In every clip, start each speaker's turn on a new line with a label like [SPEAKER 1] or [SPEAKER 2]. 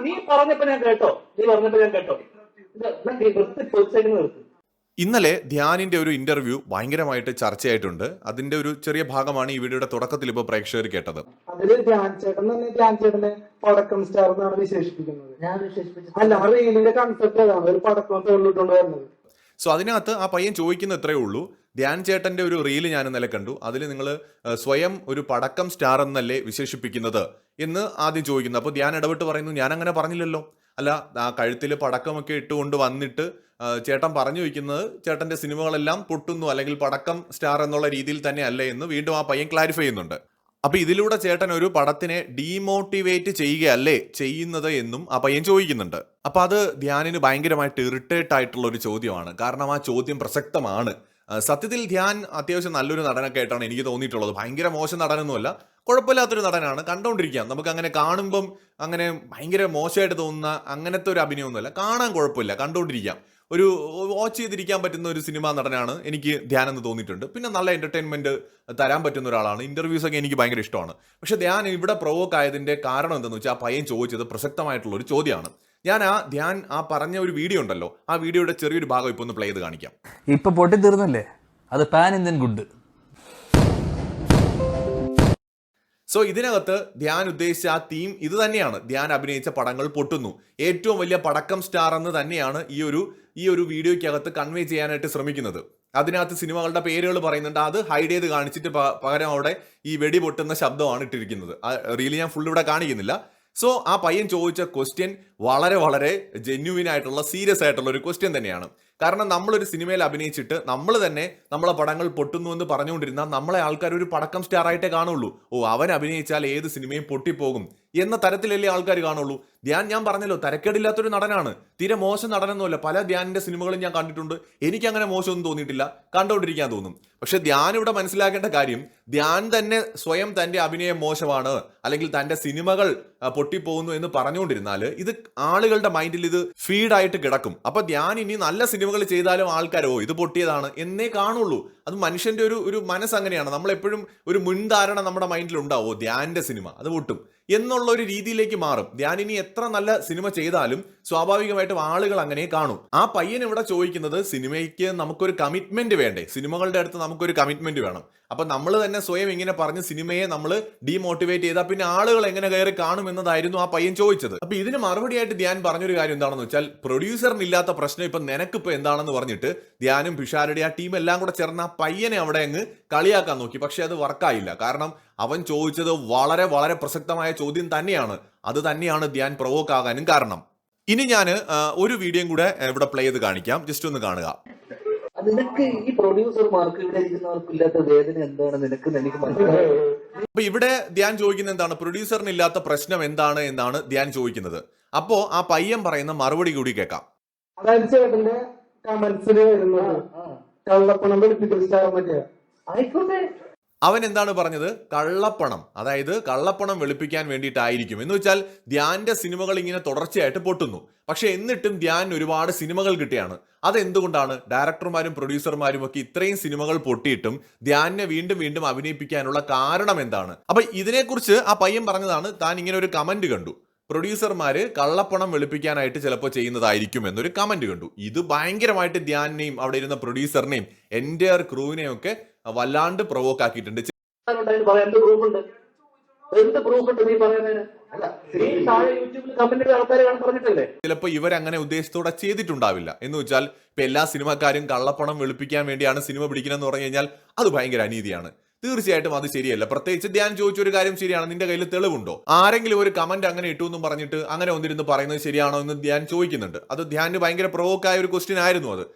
[SPEAKER 1] നീ പറഞ്ഞപ്പോ ഞാൻ കേട്ടോ. നിർത്ത്.
[SPEAKER 2] ഇന്നലെ ധ്യാനിന്റെ ഒരു ഇന്റർവ്യൂ ഭയങ്കരമായിട്ട് ചർച്ചയായിട്ടുണ്ട്. അതിന്റെ ഒരു ചെറിയ ഭാഗമാണ് ഈ വീഡിയോയുടെ തുടക്കത്തിൽ ഇപ്പോൾ പ്രേക്ഷകർ കേട്ടത്.
[SPEAKER 3] അതില് ധ്യാൻ ചേട്ടൻ തന്നെ ധ്യാൻ ചേട്ടനെ പടക്കം സ്റ്റാർ എന്നാണ് വിശേഷിപ്പിക്കുന്നത്. അല്ല, റീലിന്റെ കൺസെപ്റ്റ് അതാണ്, ഒരു പടക്കം തോന്നിട്ടുണ്ട് വരുന്നത്.
[SPEAKER 2] സോ അതിനകത്ത് ആ പയ്യൻ ചോദിക്കുന്ന ഇത്രയേ ഉള്ളൂ. ധ്യാൻ ചേട്ടന്റെ ഒരു റീല് ഞാൻ ഇന്നലെ കണ്ടു. അതിൽ നിങ്ങൾ സ്വയം ഒരു പടക്കം സ്റ്റാർ എന്നല്ലേ വിശേഷിപ്പിക്കുന്നത് എന്ന് ആദ്യം ചോദിക്കുന്നു. അപ്പോൾ ധ്യാൻ ഇടപെട്ട് പറയുന്നു, ഞാൻ അങ്ങനെ പറഞ്ഞില്ലല്ലോ. അല്ല, ആ കഴുത്തിൽ പടക്കമൊക്കെ ഇട്ടുകൊണ്ട് വന്നിട്ട് ചേട്ടൻ പറഞ്ഞു വയ്ക്കുന്നത് ചേട്ടന്റെ സിനിമകളെല്ലാം പൊട്ടുന്നു അല്ലെങ്കിൽ പടക്കം സ്റ്റാർ എന്നുള്ള രീതിയിൽ തന്നെ അല്ലേ എന്ന് വീണ്ടും ആ പയ്യൻ ക്ലാരിഫൈ ചെയ്യുന്നുണ്ട്. അപ്പൊ ഇതിലൂടെ ചേട്ടൻ ഒരു പടത്തിനെ ഡീമോട്ടിവേറ്റ് ചെയ്യുകയല്ലേ ചെയ്യുന്നത് എന്നും ആ പയ്യൻ ചോദിക്കുന്നുണ്ട്. അപ്പൊ അത് ധ്യാനിന് ഭയങ്കരമായിട്ട് ഇറിറ്റേറ്റ് ആയിട്ടുള്ള ഒരു ചോദ്യമാണ്. കാരണം ആ ചോദ്യം പ്രസക്തമാണ്. സത്യത്തിൽ ധ്യാൻ അത്യാവശ്യം നല്ലൊരു നടനൊക്കെ ആയിട്ടാണ് എനിക്ക് തോന്നിയിട്ടുള്ളത്. ഭയങ്കര മോശം നടനൊന്നുമല്ല, കുഴപ്പമില്ലാത്തൊരു നടനാണ്. കണ്ടുകൊണ്ടിരിക്കാം, നമുക്ക് അങ്ങനെ കാണുമ്പം അങ്ങനെ ഭയങ്കര മോശമായിട്ട് തോന്നുന്ന അങ്ങനത്തെ ഒരു അഭിനയമൊന്നുമല്ല. കാണാൻ കുഴപ്പമില്ല, കണ്ടുകൊണ്ടിരിക്കാം. ഒരു വാച്ച് ചെയ്തിരിക്കാൻ പറ്റുന്ന ഒരു സിനിമാ നടനാണ് എനിക്ക് ധ്യാൻ എന്ന് തോന്നിയിട്ടുണ്ട്. പിന്നെ നല്ല എന്റർടൈൻമെന്റ് തരാൻ പറ്റുന്ന ഒരാളാണ്. ഇന്റർവ്യൂസ് ഒക്കെ എനിക്ക് ഭയങ്കര ഇഷ്ടമാണ്. പക്ഷെ ധ്യാൻ ഇവിടെ പ്രൊവോക്ക് ആയതിന്റെ കാരണം എന്താണെന്ന് വെച്ചാൽ ആ പയ്യൻ ചോദിച്ചത് പ്രസക്തമായിട്ടുള്ള ഒരു ചോദ്യമാണ്. ഞാൻ ധ്യാൻ പറഞ്ഞ ഒരു വീഡിയോ ഉണ്ടല്ലോ, ആ വീഡിയോയുടെ ചെറിയൊരു ഭാഗം ഇപ്പൊ ഒന്ന് പ്ലേ ചെയ്ത് കാണിക്കാം.
[SPEAKER 4] ഇപ്പൊ പൊട്ടി തീർന്നല്ലേ, അത് പാൻ ഇന്ത്യൻ ഗുഡ്.
[SPEAKER 2] സോ ഇതിനകത്ത് ധ്യാൻ ഉദ്ദേശിച്ച ആ തീം ഇത് തന്നെയാണ്. ധ്യാൻ അഭിനയിച്ച പടങ്ങൾ പൊട്ടുന്നു, ഏറ്റവും വലിയ പടക്കം സ്റ്റാർ എന്ന് തന്നെയാണ് ഈ ഒരു വീഡിയോയ്ക്കകത്ത് കൺവേ ചെയ്യാനായിട്ട് ശ്രമിക്കുന്നത്. അതിനകത്ത് സിനിമകളുടെ പേരുകൾ പറയുന്നുണ്ട്. അത് ഹൈഡ് ചെയ്ത് കാണിച്ചിട്ട് പകരം അവിടെ ഈ വെടി പൊട്ടുന്ന ശബ്ദമാണ് ഇട്ടിരിക്കുന്നത്. ആ റീല് ഞാൻ ഫുൾ ഇവിടെ കാണിക്കുന്നില്ല. സോ ആ പയ്യൻ ചോദിച്ച ക്വസ്റ്റ്യൻ വളരെ വളരെ ജെന്യുവിൻ ആയിട്ടുള്ള സീരിയസ് ആയിട്ടുള്ള ഒരു ക്വസ്റ്റ്യൻ തന്നെയാണ്. കാരണം നമ്മളൊരു സിനിമയിൽ അഭിനയിച്ചിട്ട് നമ്മൾ തന്നെ നമ്മളെ പടങ്ങൾ പൊട്ടുന്നു എന്ന് പറഞ്ഞുകൊണ്ടിരുന്നാൽ നമ്മളെ ആൾക്കാർ ഒരു പടക്കം സ്റ്റാർ ആയിട്ടേ കാണുള്ളൂ. അവൻ അഭിനയിച്ചാൽ ഏത് സിനിമയും പൊട്ടിപ്പോകും എന്ന തരത്തിലല്ലേ ആൾക്കാർ കാണുള്ളൂ. ഞാൻ പറഞ്ഞല്ലോ, തരക്കേടില്ലാത്തൊരു നടനാണ്, തീരെ മോശം നടനൊന്നുമല്ല. പല ധ്യാനിന്റെ സിനിമകളും ഞാൻ കണ്ടിട്ടുണ്ട്, എനിക്ക് അങ്ങനെ മോശമൊന്നും തോന്നിയിട്ടില്ല, കണ്ടുകൊണ്ടിരിക്കാൻ തോന്നും. പക്ഷെ ധ്യാൻ ഇവിടെ മനസ്സിലാക്കേണ്ട കാര്യം, ധ്യാൻ തന്നെ സ്വയം തന്റെ അഭിനയം മോശമാണ് അല്ലെങ്കിൽ തന്റെ സിനിമകൾ പൊട്ടിപ്പോകുന്നു എന്ന് പറഞ്ഞുകൊണ്ടിരുന്നാൽ ഇത് ആളുകളുടെ മൈൻഡിൽ ഇത് ഫീഡായിട്ട് കിടക്കും. അപ്പൊ ധ്യാൻ ഇനി നല്ല സിനിമകൾ ചെയ്താലും ആൾക്കാരോ ഇത് പൊട്ടിയതാണ് എന്നേ കാണുള്ളൂ. അത് മനുഷ്യന്റെ ഒരു മനസ്സ് അങ്ങനെയാണ്. നമ്മളെപ്പോഴും ഒരു മുൻധാരണ നമ്മുടെ മൈൻഡിൽ ഉണ്ടാവോ, ധ്യാന്റെ സിനിമ അത് പൊട്ടും എന്നുള്ള ഒരു രീതിയിലേക്ക് മാറും. ധ്യാൻ ഇനി എത്ര നല്ല സിനിമ ചെയ്താലും സ്വാഭാവികമായിട്ടും ആളുകൾ അങ്ങനെ കാണും. ആ പയ്യൻ ഇവിടെ ചോദിക്കുന്നത്, സിനിമയ്ക്ക് നമുക്കൊരു കമ്മിറ്റ്മെന്റ് വേണ്ടേ, സിനിമകളുടെ അടുത്ത് നമുക്കൊരു കമ്മിറ്റ്മെന്റ് വേണം. അപ്പൊ നമ്മൾ തന്നെ സ്വയം ഇങ്ങനെ പറഞ്ഞ് സിനിമയെ നമ്മൾ ഡീമോട്ടിവേറ്റ് ചെയ്താൽ പിന്നെ ആളുകൾ എങ്ങനെ കയറി കാണും എന്നതായിരുന്നു ആ പയ്യൻ ചോദിച്ചത്. അപ്പൊ ഇതിന് മറുപടിയായിട്ട് ധ്യാൻ പറഞ്ഞൊരു കാര്യം എന്താണെന്ന് വെച്ചാൽ, പ്രൊഡ്യൂസറിനില്ലാത്ത പ്രശ്നം ഇപ്പൊ നിനക്കിപ്പോ എന്താണെന്ന് പറഞ്ഞിട്ട് ധ്യാനും പിഷാരടി ആ ടീം എല്ലാം കൂടെ ചേർന്ന് ആ പയ്യനെ അവിടെ അങ്ങ് കളിയാക്കാൻ നോക്കി. പക്ഷെ അത് വർക്കായില്ല. കാരണം അവൻ ചോദിച്ചത് വളരെ വളരെ പ്രസക്തമായ ചോദ്യം തന്നെയാണ്. അത് തന്നെയാണ് ധ്യാൻ പ്രൊവോക്ക് ആകാനും കാരണം. ഇനി ഞാൻ ഒരു വീഡിയോയും കൂടെ ഇവിടെ പ്ലേ ചെയ്ത് കാണിക്കാം, ജസ്റ്റ് ഒന്ന് കാണുക.
[SPEAKER 1] നിനക്ക് ഈ പ്രൊഡ്യൂസർമാർക്ക് ഇവിടെ ഇരിക്കുന്നവർക്ക് ഇല്ലാത്ത വേദന എന്താണ് നിനക്ക് എനിക്ക് മനസ്സിലായി.
[SPEAKER 2] അപ്പൊ ഇവിടെ ധ്യാൻ ചോദിക്കുന്നത് എന്താണ്, പ്രൊഡ്യൂസറിന് ഇല്ലാത്ത പ്രശ്നം എന്താണ് എന്നാണ് ധ്യാൻ ചോദിക്കുന്നത്. അപ്പോ ആ പയ്യൻ പറയുന്ന മറുപടി കൂടി കേൾക്കാം.
[SPEAKER 3] അതായത് ചേട്ടന്റെ കമന്റ്സിൽ വരുന്നത് കള്ളപ്പണം വെളുപ്പിക്കാൻ പറ്റിയ
[SPEAKER 1] ആയിക്കോട്ടെ.
[SPEAKER 2] അവൻ എന്താണ് പറഞ്ഞത്, കള്ളപ്പണം, അതായത് കള്ളപ്പണം വെളുപ്പിക്കാൻ വേണ്ടിയിട്ടായിരിക്കും. എന്ന് വെച്ചാൽ ധ്യാന്റെ സിനിമകൾ ഇങ്ങനെ തുടർച്ചയായിട്ട് പൊട്ടുന്നു. പക്ഷെ എന്നിട്ടും ധ്യാൻ ഒരുപാട് സിനിമകൾ കിട്ടിയാണ്. അതെന്തുകൊണ്ടാണ്? ഡയറക്ടർമാരും പ്രൊഡ്യൂസർമാരും ഒക്കെ ഇത്രയും സിനിമകൾ പൊട്ടിയിട്ടും ധ്യാനിനെ വീണ്ടും വീണ്ടും അഭിനയിപ്പിക്കാനുള്ള കാരണം എന്താണ്? അപ്പൊ ഇതിനെക്കുറിച്ച് ആ പയ്യൻ പറഞ്ഞതാണ്, താൻ ഇങ്ങനെ ഒരു കമന്റ് കണ്ടു, പ്രൊഡ്യൂസർമാര് കള്ളപ്പണം വെളുപ്പിക്കാനായിട്ട് ചിലപ്പോൾ ചെയ്യുന്നതായിരിക്കും എന്നൊരു കമന്റ് കണ്ടു. ഇത് ഭയങ്കരമായിട്ട് ധ്യാനിനെയും അവിടെ ഇരുന്ന പ്രൊഡ്യൂസറിനെയും എൻ്റയർ ക്രൂവിനെയും ഒക്കെ വല്ലാണ്ട് പ്രൊവോക്ക് ആക്കിയിട്ടുണ്ട്. ചിലപ്പോൾ ഇവരങ്ങനെ ഉദ്ദേശത്തോടെ ചെയ്തിട്ടുണ്ടാവില്ല. എന്ന് വെച്ചാൽ ഇപ്പൊ എല്ലാ സിനിമക്കാരും കള്ളപ്പണം വെളുപ്പിക്കാൻ വേണ്ടിയാണ് സിനിമ പിടിക്കണമെന്ന് പറഞ്ഞു കഴിഞ്ഞാൽ അത് ഭയങ്കര അനീതിയാണ്. തീർച്ചയായിട്ടും അത് ശരിയല്ല. പ്രത്യേകിച്ച് ധ്യാൻ ചോദിച്ചൊരു കാര്യം ശരിയാണ്, നിന്റെ കയ്യിൽ തെളിവുണ്ടോ? ആരെങ്കിലും ഒരു കമന്റ് അങ്ങനെ ഇട്ടു എന്നും പറഞ്ഞിട്ട് അങ്ങനെ ഒന്നിരുന്ന് പറയുന്നത് ശരിയാണോ എന്ന് ധ്യാൻ ചോദിക്കുന്നുണ്ട്. അത് ധ്യാന് ഭയങ്കര പ്രൊവോക്കായ ഒരു ക്വസ്റ്റ്യൻ ആയിരുന്നു.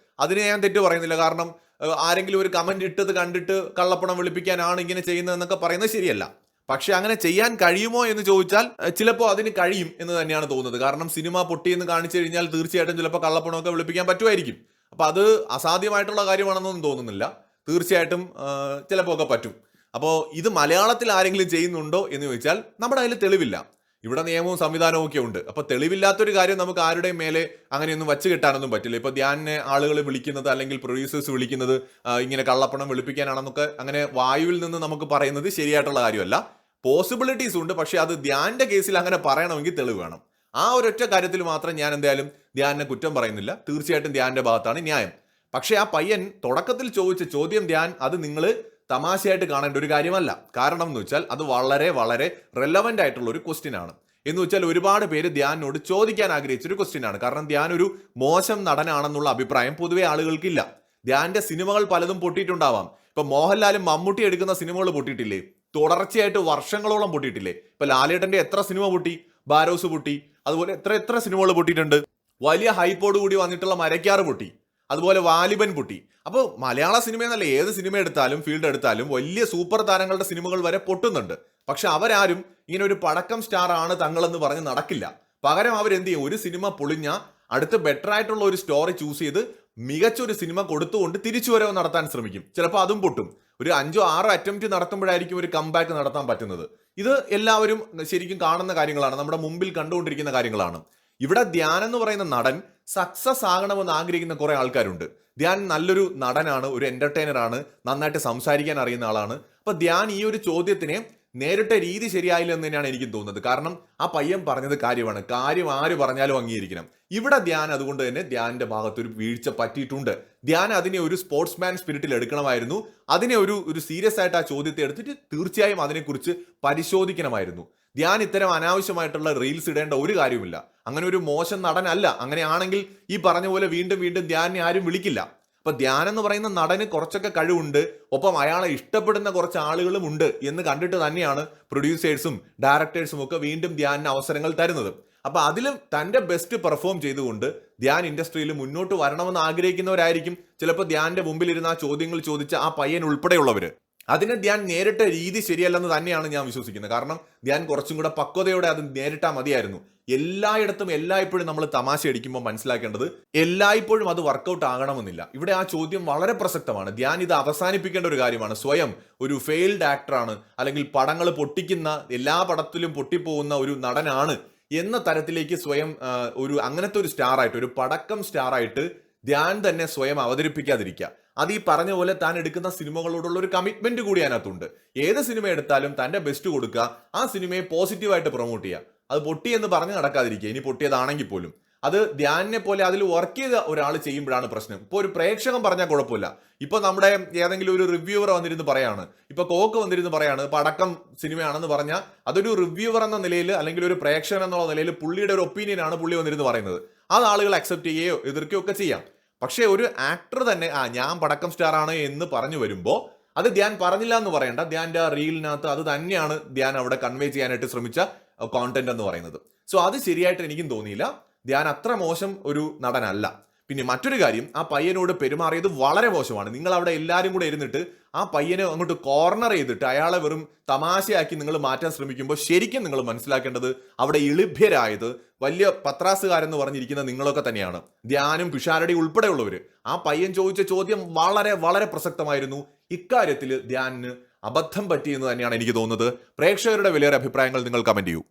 [SPEAKER 2] അതിനെ ഞാൻ തെറ്റ് പറയുന്നില്ല. കാരണം ആരെങ്കിലും ഒരു കമന്റ് ഇട്ടത് കണ്ടിട്ട് കള്ളപ്പണം വെളുപ്പിക്കാനാണ് ഇങ്ങനെ ചെയ്യുന്നതെന്നൊക്കെ പറയുന്നത് ശരിയല്ല. പക്ഷെ അങ്ങനെ ചെയ്യാൻ കഴിയുമോ എന്ന് ചോദിച്ചാൽ ചിലപ്പോൾ അതിന് കഴിയും എന്ന് തന്നെയാണ് തോന്നുന്നത്. കാരണം സിനിമ പൊട്ടിയെന്ന് കാണിച്ചു കഴിഞ്ഞാൽ തീർച്ചയായിട്ടും ചിലപ്പോൾ കള്ളപ്പണമൊക്കെ വെളുപ്പിക്കാൻ പറ്റുമായിരിക്കും. അപ്പൊ അത് അസാധ്യമായിട്ടുള്ള കാര്യമാണെന്നൊന്നും തോന്നുന്നില്ല. തീർച്ചയായിട്ടും ചിലപ്പോൾ ഒക്കെ പറ്റും. അപ്പോൾ ഇത് മലയാളത്തിൽ ആരെങ്കിലും ചെയ്യുന്നുണ്ടോ എന്ന് ചോദിച്ചാൽ നമ്മുടെ അതിൽ തെളിവില്ല. ഇവിടെ നിയമവും സംവിധാനവും ഒക്കെ ഉണ്ട്. അപ്പൊ തെളിവില്ലാത്തൊരു കാര്യം നമുക്ക് ആരുടെയും മേലെ അങ്ങനെയൊന്നും വച്ച് കെട്ടാനൊന്നും പറ്റില്ല. ഇപ്പൊ ധ്യാനെ ആളുകൾ വിളിക്കുന്നത് അല്ലെങ്കിൽ പ്രൊഡ്യൂസേഴ്സ് വിളിക്കുന്നത് ഇങ്ങനെ കള്ളപ്പണം വെളുപ്പിക്കാനാണെന്നൊക്കെ അങ്ങനെ വായുവിൽ നിന്ന് നമുക്ക് പറയുന്നത് ശരിയായിട്ടുള്ള കാര്യമല്ല. പോസിബിലിറ്റീസ് ഉണ്ട്, പക്ഷെ അത് ധ്യാന്റെ കേസിൽ അങ്ങനെ പറയണമെങ്കിൽ തെളിവ് വേണം. ആ ഒരൊറ്റ കാര്യത്തിൽ മാത്രം ഞാൻ എന്തായാലും ധ്യാനിനെ കുറ്റം പറയുന്നില്ല. തീർച്ചയായിട്ടും ധ്യാനിന്റെ ഭാഗത്താണ് ന്യായം. പക്ഷെ ആ പയ്യൻ തുടക്കത്തിൽ ചോദിച്ച ചോദ്യം ധ്യാൻ, അത് നിങ്ങൾ തമാശയായിട്ട് കാണേണ്ട ഒരു കാര്യമല്ല. കാരണം എന്ന് വെച്ചാൽ അത് വളരെ വളരെ റെലവന്റ് ആയിട്ടുള്ള ഒരു ക്വസ്റ്റ്യൻ ആണ്. എന്ന് വെച്ചാൽ ഒരുപാട് പേര് ധ്യാനോട് ചോദിക്കാൻ ആഗ്രഹിച്ചൊരു ക്വസ്റ്റ്യൻ ആണ്. കാരണം ധ്യാൻ ഒരു മോശം നടനാണെന്നുള്ള അഭിപ്രായം പൊതുവെ ആളുകൾക്കില്ല. ധ്യാന്റെ സിനിമകൾ പലതും പൊട്ടിയിട്ടുണ്ടാവാം. ഇപ്പൊ മോഹൻലാലും മമ്മൂട്ടി എടുക്കുന്ന സിനിമകൾ പൊട്ടിയിട്ടില്ലേ? തുടർച്ചയായിട്ട് വർഷങ്ങളോളം പൊട്ടിയിട്ടില്ലേ? ഇപ്പൊ ലാലേട്ടന്റെ എത്ര സിനിമ പൊട്ടി? ബാരോസ് പൊട്ടി. അതുപോലെ എത്ര സിനിമകൾ പൊട്ടിയിട്ടുണ്ട്. വലിയ ഹൈപ്പോട് കൂടി വന്നിട്ടുള്ള മരക്കാറ് പൊട്ടി. അതുപോലെ വാലിബൻ പൊട്ടി. അപ്പോൾ മലയാള സിനിമ എന്നല്ല, ഏത് സിനിമ എടുത്താലും ഫീൽഡ് എടുത്താലും വലിയ സൂപ്പർ താരങ്ങളുടെ സിനിമകൾ വരെ പൊട്ടുന്നുണ്ട്. പക്ഷെ അവരാരും ഇങ്ങനെ ഒരു പടക്കം സ്റ്റാർ ആണ് തങ്ങളെന്ന് പറഞ്ഞ് നടക്കില്ല. പകരം അവരെന്ത് ചെയ്യും? ഒരു സിനിമ പൊളിഞ്ഞ അടുത്ത് ബെറ്റർ ആയിട്ടുള്ള ഒരു സ്റ്റോറി ചൂസ് ചെയ്ത് മികച്ചൊരു സിനിമ കൊടുത്തുകൊണ്ട് തിരിച്ചുവരവ് നടത്താൻ ശ്രമിക്കും. ചിലപ്പോൾ അതും പൊട്ടും. ഒരു 5-6 അറ്റംപ്റ്റ് നടത്തുമ്പോഴായിരിക്കും ഒരു കംബാക്ക് നടത്താൻ പറ്റുന്നത്. ഇത് എല്ലാവരും ശരിക്കും കാണുന്ന കാര്യങ്ങളാണ്, നമ്മുടെ മുമ്പിൽ കണ്ടുകൊണ്ടിരിക്കുന്ന കാര്യങ്ങളാണ്. ഇവിടെ ധ്യാൻ എന്ന് പറയുന്ന നടൻ സക്സസ് ആകണമെന്ന് ആഗ്രഹിക്കുന്ന കുറെ ആൾക്കാരുണ്ട്. ധ്യാൻ നല്ലൊരു നടനാണ്, ഒരു എന്റർടൈനർ ആണ്, നന്നായിട്ട് സംസാരിക്കാൻ അറിയുന്ന ആളാണ്. അപ്പൊ ധ്യാൻ ഈ ഒരു ചോദ്യത്തിനെ നേരിട്ട രീതി ശരിയായില്ല എന്ന് തന്നെയാണ് എനിക്ക് തോന്നുന്നത്. കാരണം ആ പയ്യൻ പറഞ്ഞത് കാര്യമാണ്, കാര്യം ആര് പറഞ്ഞാലും അംഗീകരിക്കണം. ഇവിടെ ധ്യാൻ അതുകൊണ്ട് തന്നെ ധ്യാനിന്റെ ഭാഗത്തൊരു വീഴ്ച പറ്റിയിട്ടുണ്ട്. ധ്യാൻ അതിനെ ഒരു സ്പോർട്സ്മാൻ സ്പിരിറ്റിൽ എടുക്കണമായിരുന്നു. അതിനെ ഒരു സീരിയസ് ആയിട്ട് ആ ചോദ്യത്തെ എടുത്തിട്ട് തീർച്ചയായും അതിനെക്കുറിച്ച് പരിശോധിക്കണമായിരുന്നു. ധ്യാൻ ഇത്തരം അനാവശ്യമായിട്ടുള്ള റീൽസ് ഇടേണ്ട ഒരു കാര്യമില്ല. അങ്ങനെ ഒരു മോശം നടനല്ല. അങ്ങനെയാണെങ്കിൽ ഈ പറഞ്ഞ പോലെ വീണ്ടും വീണ്ടും ധ്യാനിനെ ആരും വിളിക്കില്ല. അപ്പൊ ധ്യാൻ എന്ന് പറയുന്ന നടന് കുറച്ചൊക്കെ കഴിവുണ്ട്, ഒപ്പം അയാളെ ഇഷ്ടപ്പെടുന്ന കുറച്ച് ആളുകളും ഉണ്ട് എന്ന് കണ്ടിട്ട് തന്നെയാണ് പ്രൊഡ്യൂസേഴ്സും ഡയറക്ടേഴ്സും ഒക്കെ വീണ്ടും ധ്യാനിന് അവസരങ്ങൾ തരുന്നത്. അപ്പൊ അതിലും തന്റെ ബെസ്റ്റ് പെർഫോം ചെയ്തുകൊണ്ട് ധ്യാൻ ഇൻഡസ്ട്രിയിൽ മുന്നോട്ട് വരണമെന്ന് ആഗ്രഹിക്കുന്നവരായിരിക്കും ചിലപ്പോൾ ധ്യാന്റെ മുമ്പിൽ ഇരുന്ന ആ ചോദ്യങ്ങൾ ചോദിച്ച ആ പയ്യൻ ഉൾപ്പെടെയുള്ളവര്. അതിനെ ധ്യാൻ നേരിട്ട രീതി ശരിയല്ലെന്ന് തന്നെയാണ് ഞാൻ വിശ്വസിക്കുന്നത്. കാരണം ധ്യാൻ കുറച്ചും കൂടെ പക്വതയോടെ അത് നേരിട്ടാൽ മതിയായിരുന്നു. എല്ലായിടത്തും എല്ലായ്പ്പോഴും നമ്മൾ തമാശ അടിക്കുമ്പോൾ മനസ്സിലാക്കേണ്ടത് എല്ലായ്പ്പോഴും അത് വർക്കൗട്ട് ആകണമെന്നില്ല. ഇവിടെ ആ ചോദ്യം വളരെ പ്രസക്തമാണ്. ധ്യാൻ ഇത് അവസാനിപ്പിക്കേണ്ട ഒരു കാര്യമാണ്. സ്വയം ഒരു ഫെയിൽഡ് ആക്ടറാണ്, അല്ലെങ്കിൽ പടങ്ങൾ പൊട്ടിക്കുന്ന, എല്ലാ പടത്തിലും പൊട്ടിപ്പോകുന്ന ഒരു നടനാണ് എന്ന തരത്തിലേക്ക് സ്വയം അങ്ങനത്തെ ഒരു സ്റ്റാറായിട്ട്, ഒരു പടക്കം സ്റ്റാറായിട്ട് ധ്യാൻ തന്നെ സ്വയം അവതരിപ്പിക്കാതിരിക്കുക. അത് ഈ പറഞ്ഞ പോലെ താൻ എടുക്കുന്ന സിനിമകളോടുള്ള ഒരു കമ്മിറ്റ്മെന്റ് കൂടി അതിനകത്തുണ്ട്. ഏത് സിനിമ എടുത്താലും തന്റെ ബെസ്റ്റ് കൊടുക്കുക, ആ സിനിമയെ പോസിറ്റീവായിട്ട് പ്രൊമോട്ട് ചെയ്യുക. അത് പൊട്ടിയെന്ന് പറഞ്ഞ് നടക്കാതിരിക്കുക. ഇനി പൊട്ടിയതാണെങ്കിൽ പോലും അത് ധ്യാനിനെ പോലെ അതിൽ വർക്ക് ചെയ്ത ഒരാൾ ചെയ്യുമ്പോഴാണ് പ്രശ്നം. ഇപ്പോൾ ഒരു പ്രേക്ഷകൻ പറഞ്ഞാൽ കുഴപ്പമില്ല. ഇപ്പൊ നമ്മുടെ ഏതെങ്കിലും ഒരു റിവ്യൂവർ വന്നിരുന്ന് പറയാണ്, ഇപ്പൊ കോക്ക് വന്നിരുന്ന് പറയാണ് പടക്കം സിനിമയാണെന്ന് പറഞ്ഞാൽ അതൊരു റിവ്യൂവർ എന്ന നിലയിൽ, അല്ലെങ്കിൽ ഒരു പ്രേക്ഷകൻ എന്നുള്ള നിലയിൽ പുള്ളിയുടെ ഒരു ഒപ്പീനിയൻ ആണ് പുള്ളി വന്നിരുന്ന് പറയുന്നത്. അത് ആളുകൾ അക്സെപ്റ്റ് ചെയ്യുകയോ എതിർക്കുകയോ ഒക്കെ ചെയ്യാം. പക്ഷേ ഒരു ആക്ടർ തന്നെ ഞാൻ പടക്കം സ്റ്റാർ ആണ് എന്ന് പറഞ്ഞു വരുമ്പോൾ അത് ധ്യാൻ പറഞ്ഞില്ല എന്ന് പറയണ്ട. ധ്യാന്റെ റീലിനകത്ത് അത് തന്നെയാണ് ധ്യാൻ അവിടെ കൺവേ ചെയ്യാനായിട്ട് ശ്രമിച്ച കോണ്ടന്റ് എന്ന് പറയുന്നത്. സോ അത് ശരിയായിട്ട് എനിക്കും തോന്നിയില്ല. ധ്യാൻ അത്ര മോശം ഒരു നടനല്ല. പിന്നെ മറ്റൊരു കാര്യം, ആ പയ്യനോട് പെരുമാറിയത് വളരെ മോശമാണ്. നിങ്ങൾ അവിടെ എല്ലാവരും കൂടെ ഇരുന്നിട്ട് ആ പയ്യനെ അങ്ങോട്ട് കോർണർ ചെയ്തിട്ട് അയാളെ വെറും തമാശയാക്കി നിങ്ങൾ മാറ്റാൻ ശ്രമിക്കുമ്പോൾ ശരിക്കും നിങ്ങൾ മനസ്സിലാക്കേണ്ടത് അവിടെ ഇളിഭ്യരായത് വലിയ പത്രാസുകാരെന്ന് പറഞ്ഞിരിക്കുന്ന നിങ്ങളൊക്കെ തന്നെയാണ്. ധ്യാനും പിഷാരടി ഉൾപ്പെടെയുള്ളവർ. ആ പയ്യൻ ചോദിച്ച ചോദ്യം വളരെ വളരെ പ്രസക്തമായിരുന്നു. ഇക്കാര്യത്തിൽ ധ്യാനിന് അബദ്ധം പറ്റിയെന്ന് തന്നെയാണ് എനിക്ക് തോന്നുന്നത്. പ്രേക്ഷകരുടെ വിലയേറെ അഭിപ്രായങ്ങൾ നിങ്ങൾ കമന്റ് ചെയ്യൂ.